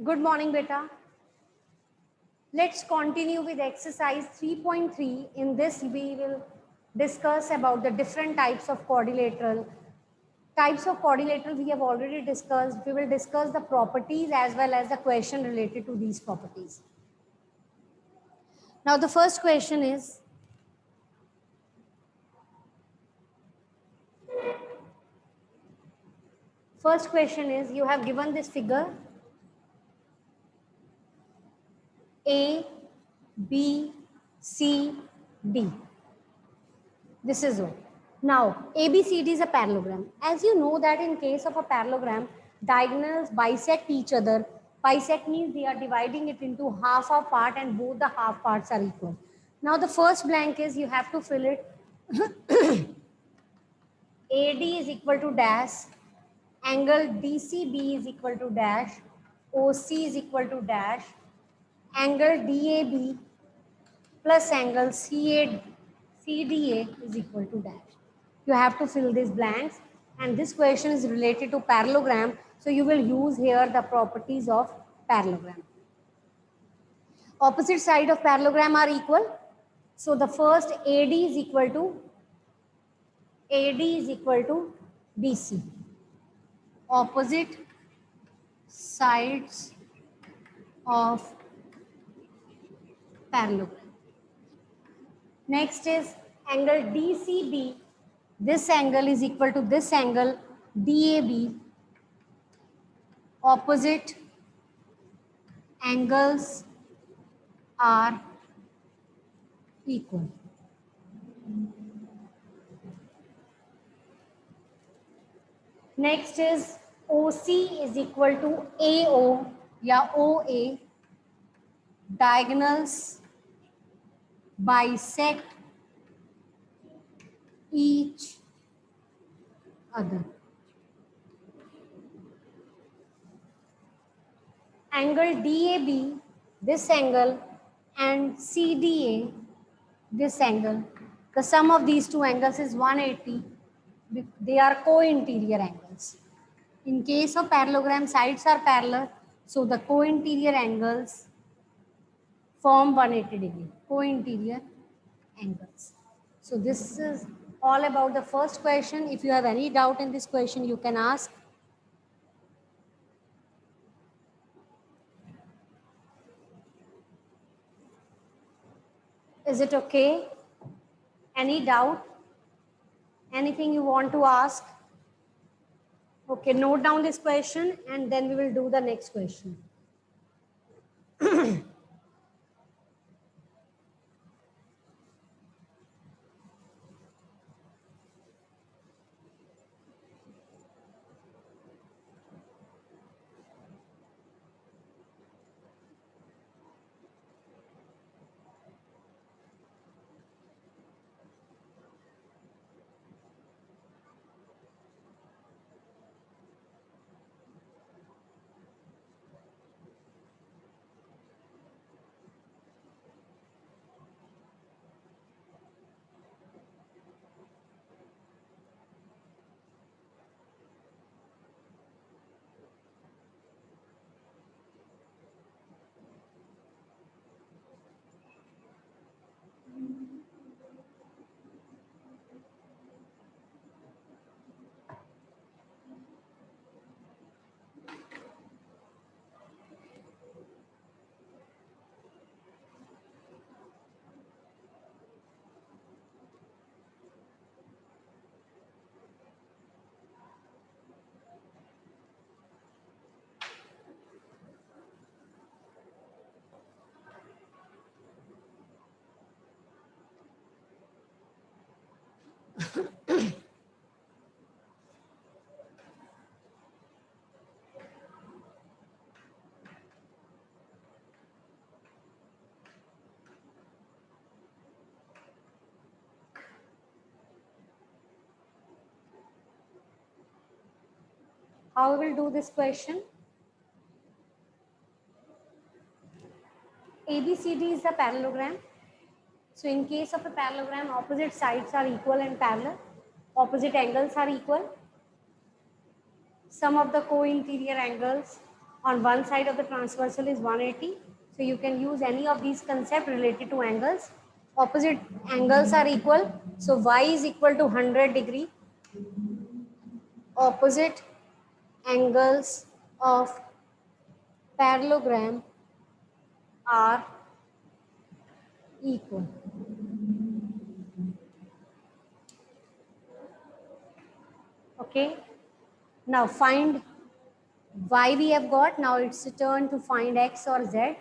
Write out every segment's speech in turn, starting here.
Good morning, beta. Let's continue with exercise 3.3. In this, we will discuss about the different types of quadrilateral. Types of quadrilateral we have already discussed. We will discuss the properties as well as the question related to these properties. Now, the first question is, you have given this figure A, B, C, D. This is one. Now, ABCD is a parallelogram. As you know that in case of a parallelogram, diagonals bisect each other. Bisect means they are dividing it into half a part and both the half parts are equal. Now, the first blank is you have to fill it. AD is equal to dash. Angle DCB is equal to dash. OC is equal to dash. Angle DAB plus angle CDA is equal to dash. You have to fill these blanks, and this question is related to parallelogram, so you will use here the properties of parallelogram. Opposite side of parallelogram are equal, so the first AD is equal to BC. Opposite sides of parallelogram. Next is angle DCB. This angle is equal to this angle DAB. Opposite angles are equal. Next is OC is equal to AO या OA. Diagonals bisect each other. Angle DAB, this angle, and CDA, this angle. The sum of these two angles is 180. They are co-interior angles. In case of parallelogram, sides are parallel, so the co-interior angles form 180 degree, co-interior angles. So this is all about the first question. If you have any doubt in this question, you can ask. Is it okay? Any doubt? Anything you want to ask? Okay, note down this question and then we will do the next question. How we will do this question? ABCD is a parallelogram. So in case of a parallelogram, opposite sides are equal and parallel. Opposite angles are equal. Sum of the co-interior angles On one side of the transversal is 180. So you can use any of these concepts related to angles. Opposite angles are equal. So y is equal to 100 degree. Opposite angles of parallelogram are equal. Okay. Now find y we have got. Now it's a turn to find x or z.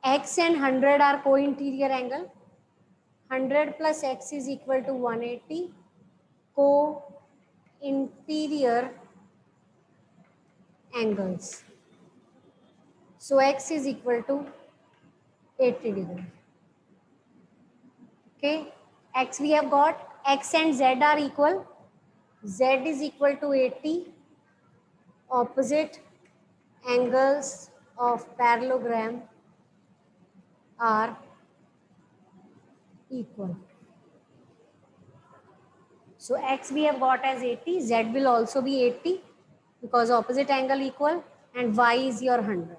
X and 100 are co-interior angle. 100 plus x is equal to 180. Co-interior angles. So x is equal to 80 degree. Okay. X we have got. X and z are equal. Z is equal to 80. Opposite angles of parallelogram are equal. So x we have got as 80, z will also be 80 because opposite angle equal, and y is your 100.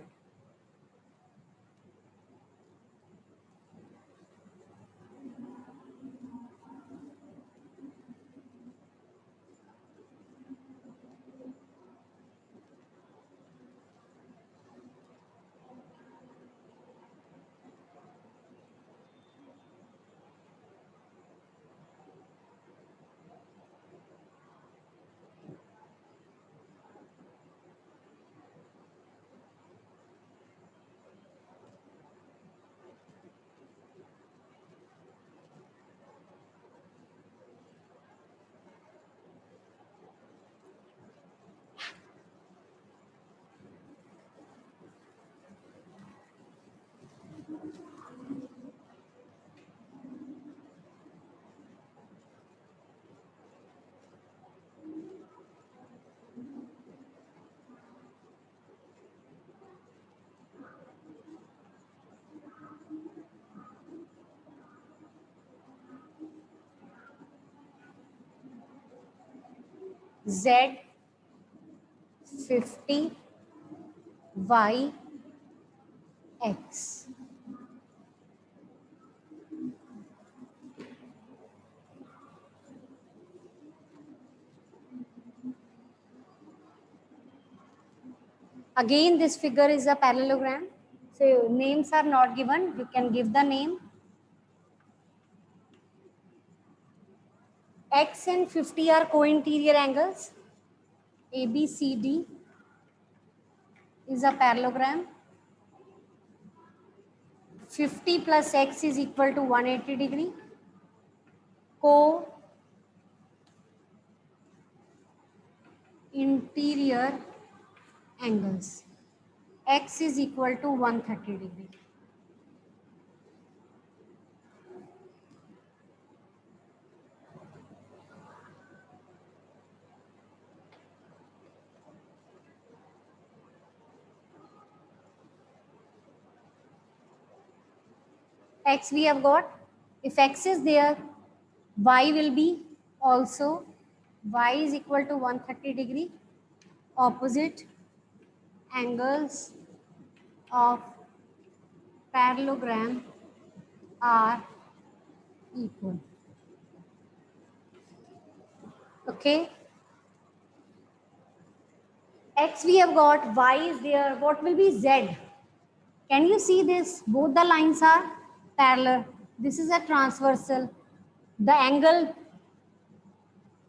Z 50, y x. Again, this figure is a parallelogram. So names are not given. You can give the name. X and 50 are co-interior angles. ABCD is a parallelogram. 50 plus x is equal to 180 degree. Co-interior angles. X is equal to 130 degree. X we have got. If x is there, y will be also. Y is equal to 130 degree. Opposite angles of parallelogram are equal. Okay. X we have got, y is there. What will be z? Can you see this? Both the lines are parallel. This is a transversal. The angle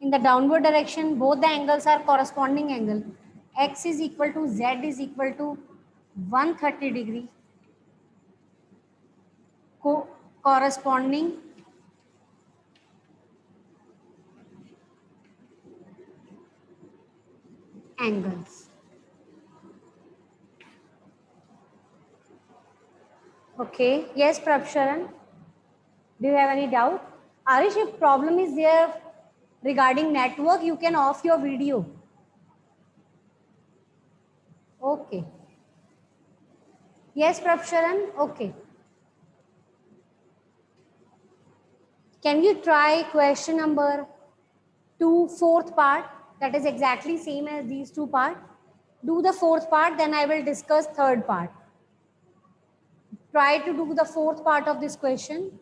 in the downward direction, both the angles are corresponding angle. X is equal to z is equal to 130 degree. Corresponding angles. Okay. Yes, Prabsharan. Do you have any doubt? Arish, if problem is there regarding network, you can off your video. Okay. Yes, Prabsharan. Okay. Can you try question number 2, fourth part? That is exactly same as these two parts. Do the fourth part, then I will discuss third part. Try to do the fourth part of this question.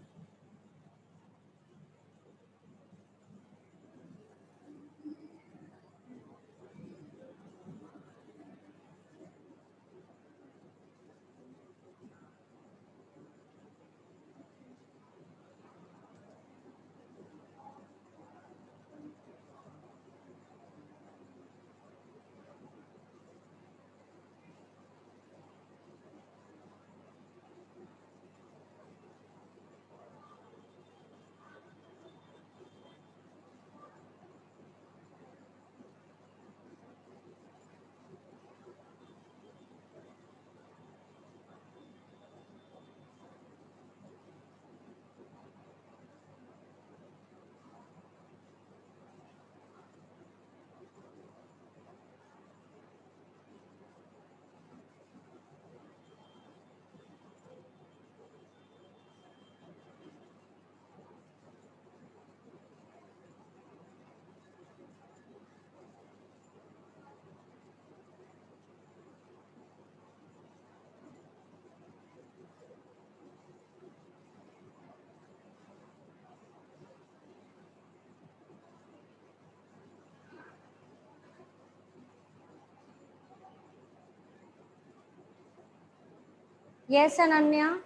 Yes, Ananya.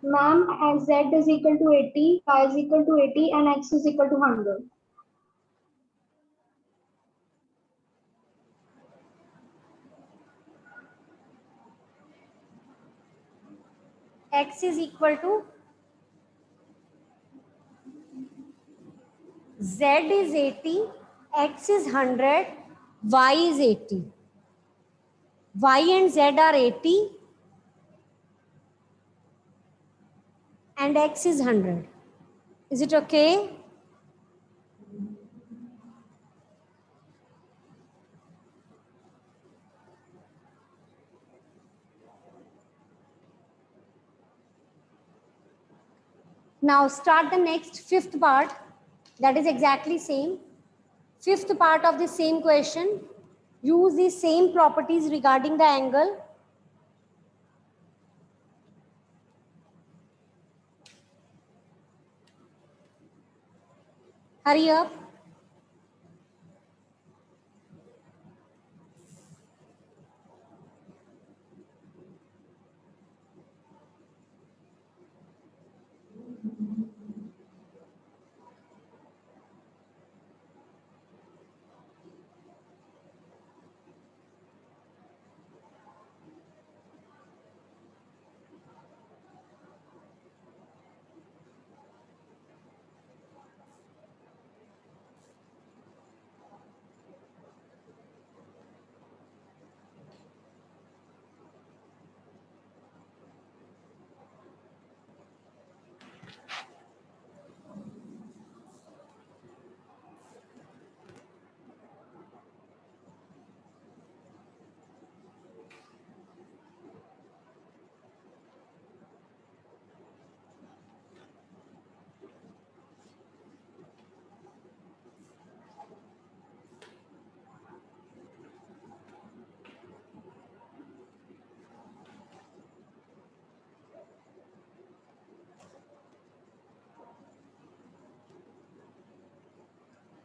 Ma'am, as Z is equal to 80, Y is equal to 80, and X is equal to 100. X is equal to Z is 80, X is 100, Y is 80. Y and Z are 80 and X is 100. Is it okay? Now start the next fifth part. That is exactly same. Fifth part of the same question. Use the same properties regarding the angle. Hurry up.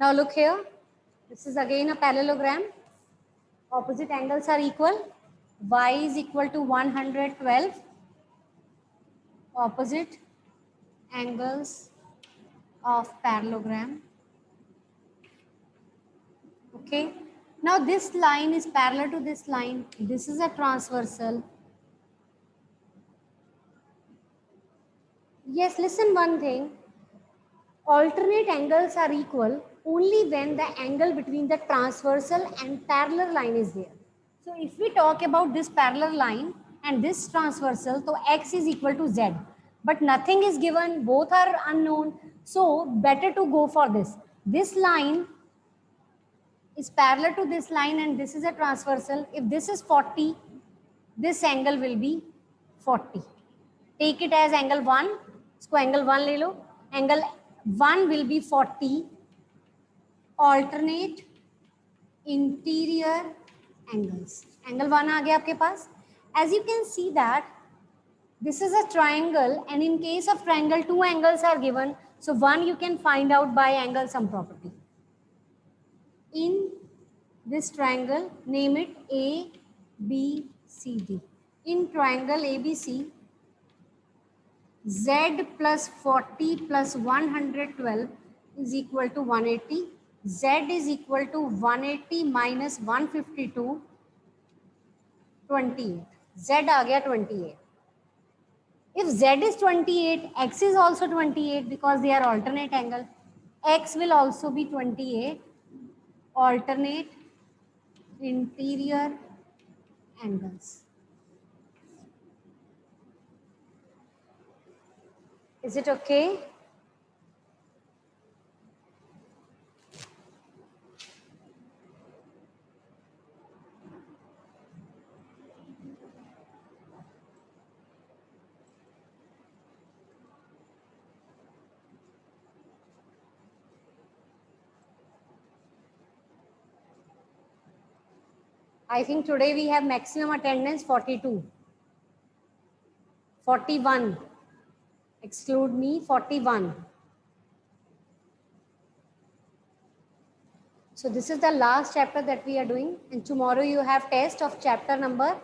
Now look here. This is again a parallelogram. Opposite angles are equal. Y is equal to 112. Opposite angles of parallelogram. Okay. Now this line is parallel to this line. This is a transversal. Yes, listen one thing. Alternate angles are equal only when the angle between the transversal and parallel line is there. So if we talk about this parallel line and this transversal, so x is equal to z. But nothing is given, both are unknown. So better to go for this. This line is parallel to this line and this is a transversal. If this is 40, this angle will be 40. Take it as angle 1. इसको angle 1 ले लो. Angle 1 will be 40 alternate interior angles. Angle 1 आ गया आपके पास. As you can see that this is a triangle, and in case of triangle, two angles are given. So one you can find out by angle sum property. In this triangle, name it A, B, C, D. In triangle ABC, Z plus 40 plus 112 is equal to 180. Z is equal to 180 minus 152, 28. Z आ गया 28. If Z is 28, X is also 28 because they are alternate angle. X will also be 28 alternate interior angles. Is it okay? I think today we have maximum attendance 42. 41. Exclude me, 41. So this is the last chapter that we are doing, and tomorrow you have test of chapter number.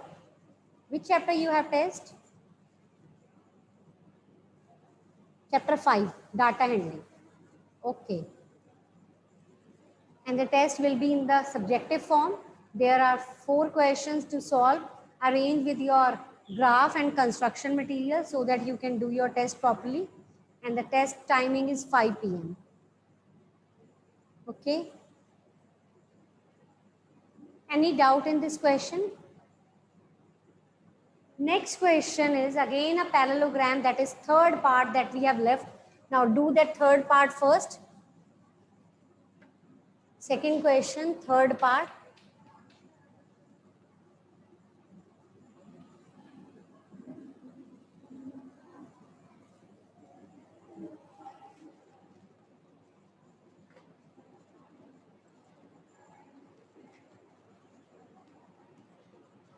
Which chapter you have test? Chapter 5, data handling. Okay. And the test will be in the subjective form. There are 4 questions to solve, arranged with your graph and construction material so that you can do your test properly. And the test timing is 5 p.m. Okay. Any doubt in this question? Next question is again a parallelogram, that is third part that we have left. Now do that third part first. Second question, third part.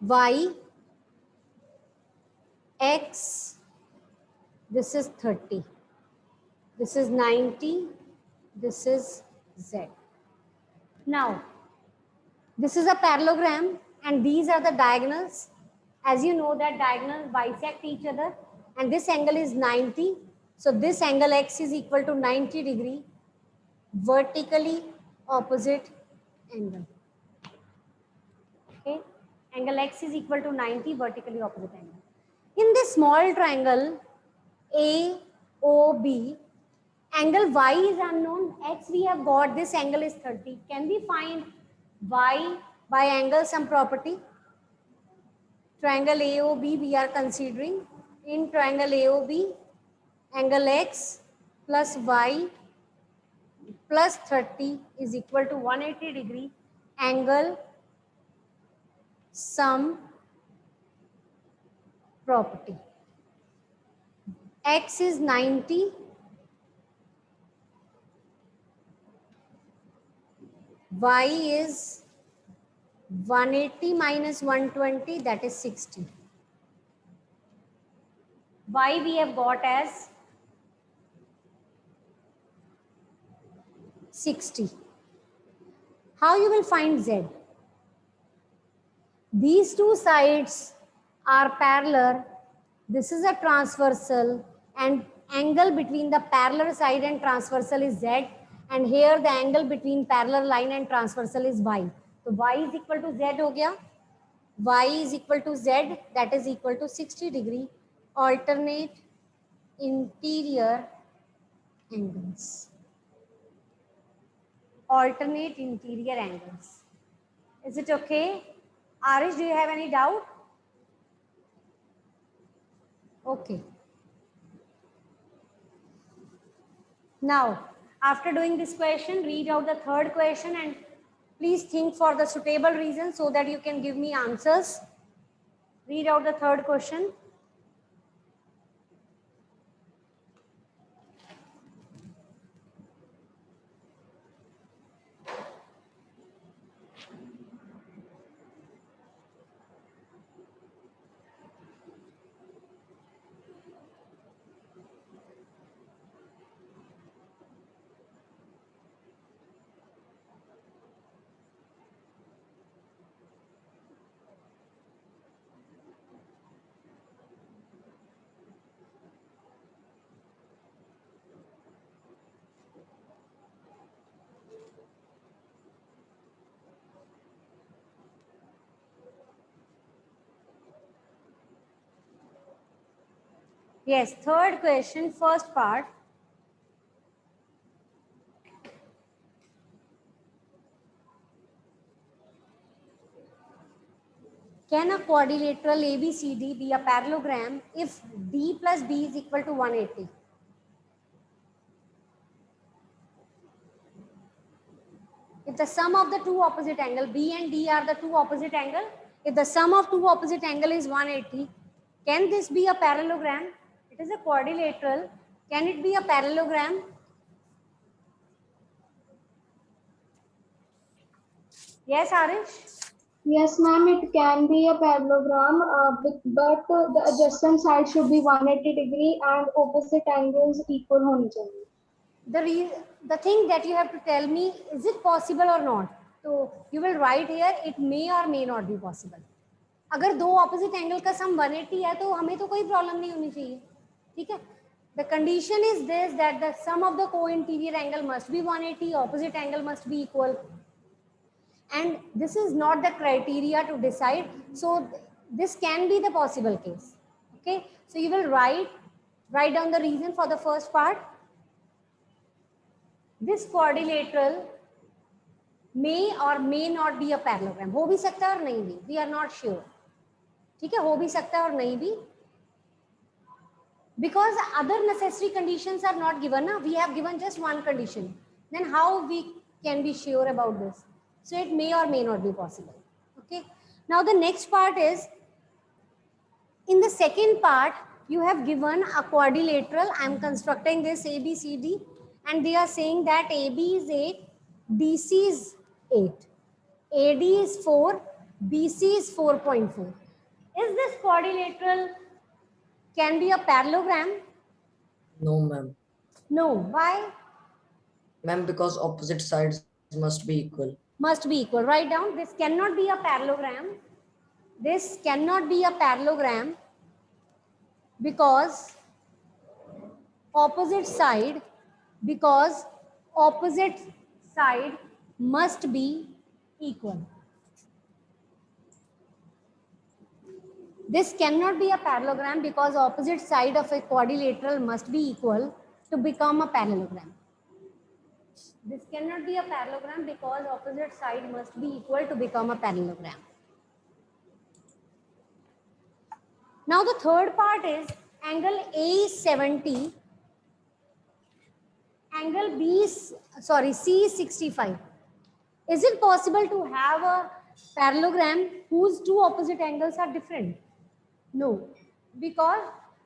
Y, X, this is 30, this is 90, this is Z. Now, this is a parallelogram and these are the diagonals. As you know that diagonals bisect each other and this angle is 90. So this angle X is equal to 90 degree, vertically opposite angle. Okay, angle X is equal to 90, vertically opposite angle. In this small triangle AOB, angle Y is unknown, X we have got, this angle is 30. Can we find Y by angle sum property? Triangle AOB we are considering. In triangle AOB, angle X plus Y plus 30 is equal to 180 degree, angle sum property. X is 90, Y is 180 minus 120, that is 60. Y we have got as 60. How you will find Z? These two sides are parallel. This is a transversal and angle between the parallel side and transversal is Z, and here the angle between parallel line and transversal is Y. So Y is equal to Z हो गया. Y is equal to Z, that is equal to 60 degree alternate interior angles. Alternate interior angles. Is it okay? Arish, do you have any doubt? Okay. Now, after doing this question, read out the third question and please think for the suitable reason so that you can give me answers. Read out the third question. Yes, third question, first part. Can a quadrilateral ABCD be a parallelogram if D plus B is equal to 180? If the sum of the two opposite angle, B and D are the two opposite angle, if the sum of two opposite angle is 180, can this be a parallelogram? It is a quadrilateral. Can it be a parallelogram? Yes, Arish? Yes, ma'am, it can be a parallelogram, but the adjacent side should be 180-degree and opposite angles equal होनी चाहिए. The thing that you have to tell me, is it possible or not? So you will write here, it may or may not be possible. अगर दो opposite angle का सम 180 है तो हमें तो कोई प्रॉब्लम नहीं होनी चाहिए, ठीक है. The condition is this, that the sum of the co-interior angle must be 180, opposite angle must be equal. And this is not the criteria to decide. So this can be the possible case. Okay, so you will write down the reason for the first part. This quadrilateral may or may not be a parallelogram. हो भी सकता है और नहीं भी, we are not sure. ठीक है, हो भी सकता है और नहीं भी, because other necessary conditions are not given. We have given just one condition. Then how we can be sure about this? So it may or may not be possible. Okay. Now the next part is, in the second part, you have given a quadrilateral. I am constructing this ABCD, and they are saying that AB is 8, DC is 8, AD is 4, BC is 4.4. Is this quadrilateral can be a parallelogram? No, ma'am. No. Why? Ma'am, because opposite sides must be equal. Must be equal. Write down, this cannot be a parallelogram. This cannot be a parallelogram because opposite side must be equal. This cannot be a parallelogram because opposite side of a quadrilateral must be equal to become a parallelogram. This cannot be a parallelogram because opposite side must be equal to become a parallelogram. Now the third part is, angle A is 70, angle B is, C is 65. Is it possible to have a parallelogram whose two opposite angles are different? No, because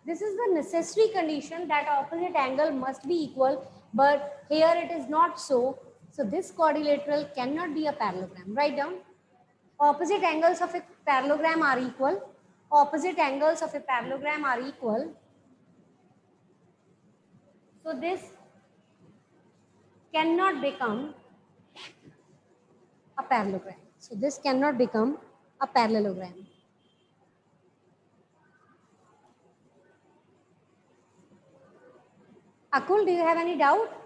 this is the necessary condition that opposite angle must be equal, but here it is not so. So this quadrilateral cannot be a parallelogram. Write down, opposite angles of a parallelogram are equal. Opposite angles of a parallelogram are equal. So this cannot become a parallelogram. So this cannot become a parallelogram. Akul, do you have any doubt?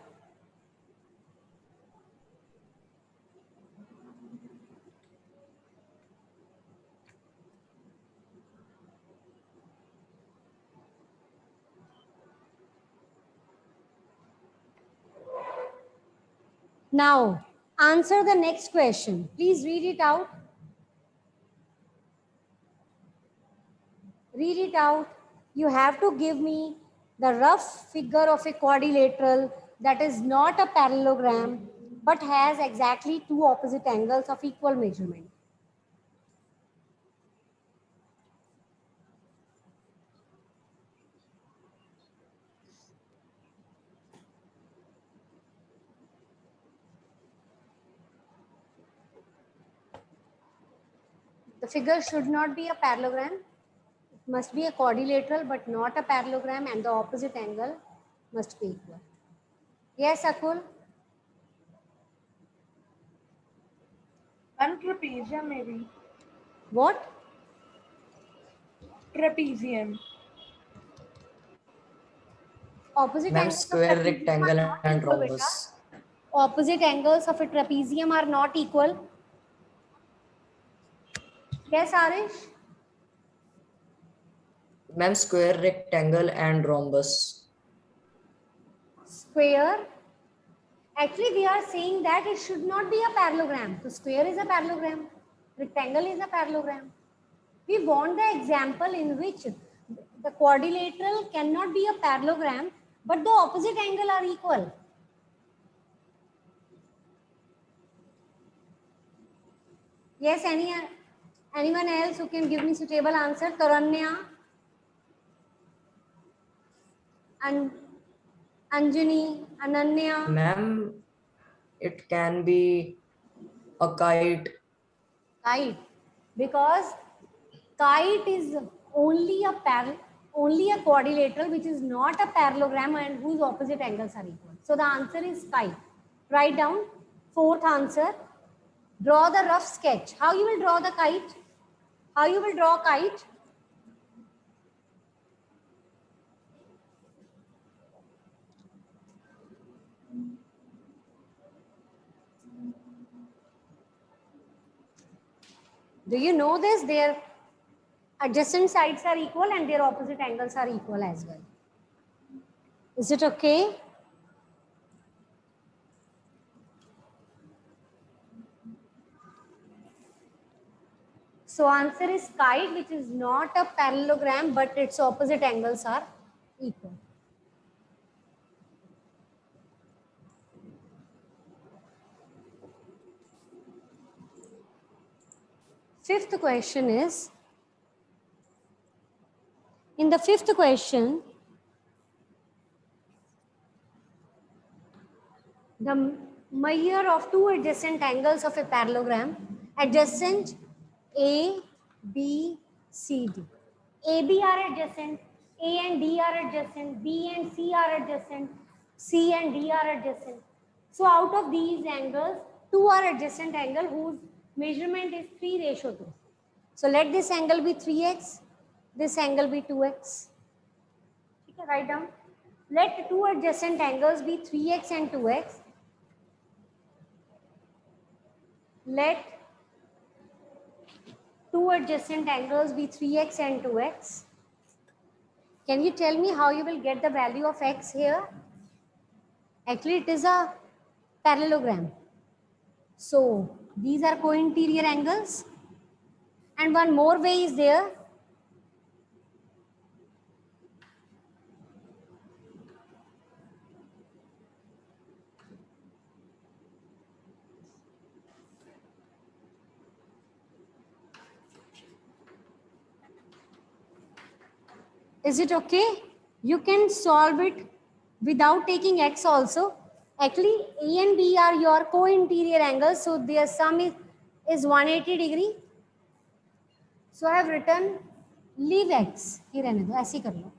Now, answer the next question. Please read it out. Read it out. You have to give me the rough figure of a quadrilateral that is not a parallelogram but has exactly two opposite angles of equal measurement. The figure should not be a parallelogram. It must be a quadrilateral but not a parallelogram, and the opposite angle must be equal. Yes, Akul? And trapezium maybe. What? Trapezium. Opposite Ma'am, angles of square, trapezium rectangle, are not and equal, beta. rhombus. Opposite angles of a trapezium are not equal. Yes, Arish? Ma'am, square, rectangle, and rhombus. Square. Actually, they are saying that it should not be a parallelogram. So square is a parallelogram. Rectangle is a parallelogram. We want the example in which the quadrilateral cannot be a parallelogram, but the opposite angle are equal. Yes, anyone else who can give me suitable answer? Taranya and Anjani, Ananya. Ma'am, it can be a kite. Kite, because kite is only a quadrilateral which is not a parallelogram and whose opposite angles are equal. So the answer is kite. Write down fourth answer. Draw the rough sketch. How you will draw the kite? How you will draw kite? Do you know this? Their adjacent sides are equal and their opposite angles are equal as well. Is it okay? So answer is kite, which is not a parallelogram, but its opposite angles are equal. Fifth question is, in the fifth question, the measure of two adjacent angles of a parallelogram, adjacent A, B, C, D. AB are adjacent, A and D are adjacent, B and C are adjacent, C and D are adjacent. So out of these angles, two are adjacent angle whose measurement is 3:2. So let this angle be 3x, this angle be 2x. Okay, write down. Let two adjacent angles be 3x and 2x. Let two adjacent angles be 3x and 2x. Can you tell me how you will get the value of x here? Actually, it is a parallelogram. So these are co-interior angles. And one more way is there. Is it okay? You can solve it without taking x also. Actually, A and B are your co-interior angles. So their sum is 180 degree. So I have written leave x. ही रहने दो, ऐसे ही कर लो.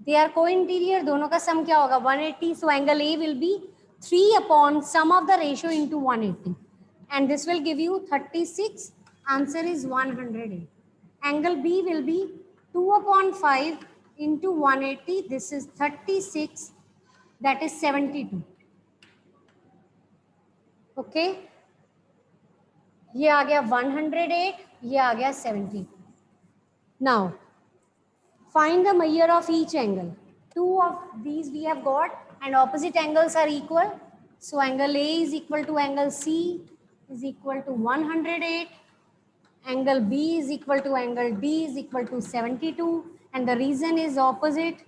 They are co-interior. दोनों का sum क्या होगा? 180. So angle A will be 3 upon sum of the ratio into 180. And this will give you 36. Answer is 108. Angle B will be 2 upon 5 into 180. This is 36. That is 72. Okay. ये आ गया 108. ये आ गया 72. Now, find the measure of each angle. Two of these we have got and opposite angles are equal. So angle A is equal to angle C is equal to 108. Angle B is equal to angle D is equal to 72. And the reason is opposite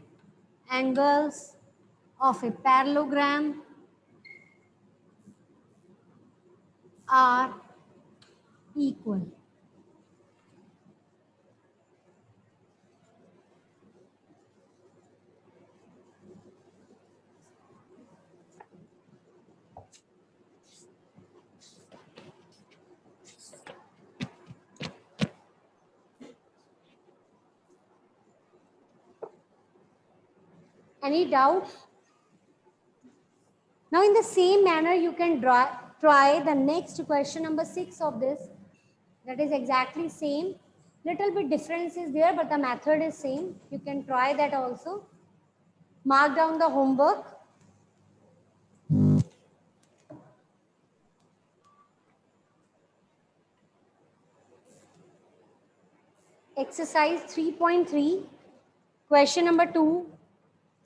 angles of a parallelogram are equal. Any doubt? Now in the same manner, you can try the next question number 6 of this. That is exactly same. Little bit difference is there, but the method is same. You can try that also. Mark down the homework. Exercise 3.3. Question number 2,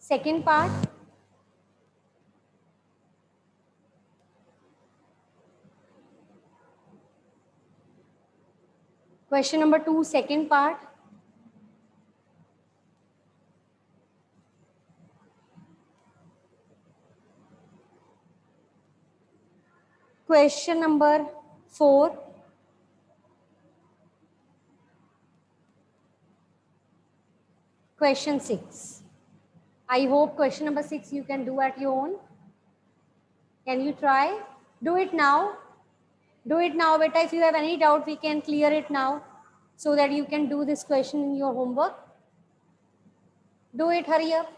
second part. Question number 2, second part. Question number 4. Question 6. I hope question number 6 you can do at your own. Can you try? Do it now. Do it now, beta. If you have any doubt, we can clear it now so that you can do this question in your homework. Do it, hurry up.